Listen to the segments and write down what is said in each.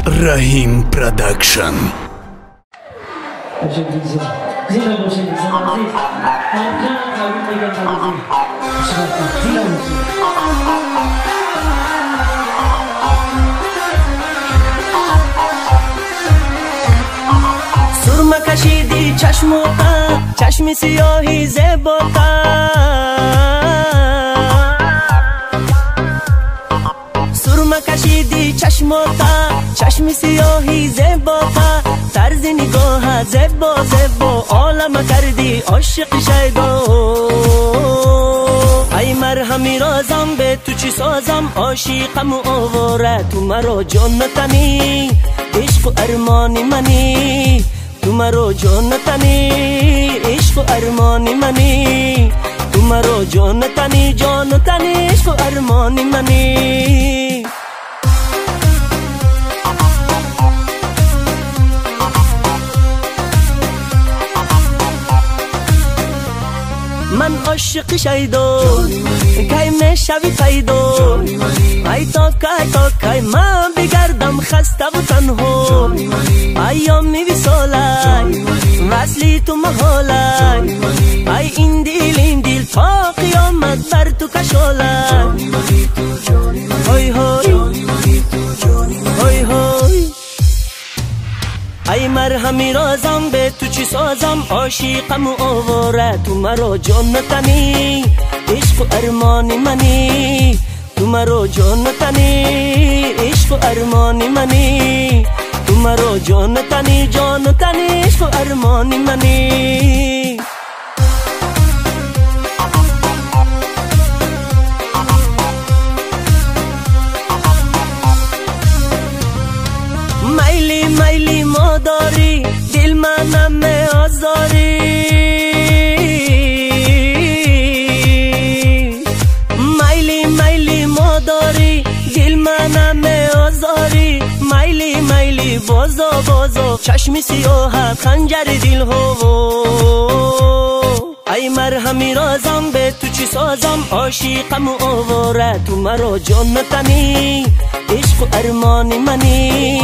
रहीम प्रोडक्शन। सुरमा कशीदी चश्मों का चश्मी सियाही ज़ेबों का, सुरमा कशीदी चश्मों का चश्मी सियाही ज़ेबों का, तर्ज़ निगाह ज़ेबो ज़ेबो औलम कर दी आशिक शैदो। आई मरहमी रोज़म बे तुझी सोज़म आशिक़म ओवोरा, तुम्हारो जोनतनी इश्क अरमानी मनी, तुम्हारो जोनतनी इश्क अरमानी मनी, तुम्हारो जोनतनी जोनतनी इश्क अरमानी मनी। من عاشق شیدو کی میشوی پیدو، ای تا کی من بگردم خسته و تنها، ایام می‌ویسالای وصلی تو محالای، ای این دل تا قیامت بر تو کشالای. های های های های ای مرهمی رازم به تو چی سازم عاشقم اووره، تو مرا جانتنی عشق و ارمانی منی، تو مرا جانتنی عشق و ارمانی منی، تو مرا جانتنی جانتنی عشق و ارمانی منی. میلی میلی ما داری دل منم آزاری، میلی میلی ما داری دل منم آزاری، میلی میلی بازا بازا چشمی سیاهت خنجر دل هوا. ای مرهمی رازم به تو چی سازم عاشقم اووره، تو مرا جانتنی عشق و ارمانی منی،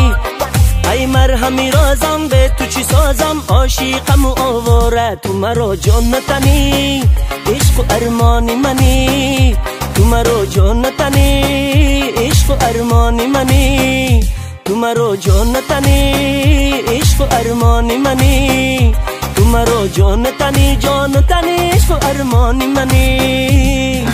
ای مرهمی رازم به تو چی سازم عاشقم اووره، تو مرا جانتنی عشق و ارمانی منی، تو مرا جانتنی عشق و ارمانی منی، تو مرا جانتنی عشق و ارمانی منی، تو مرا جانتنی جانتنی عشق و ارمانی منی.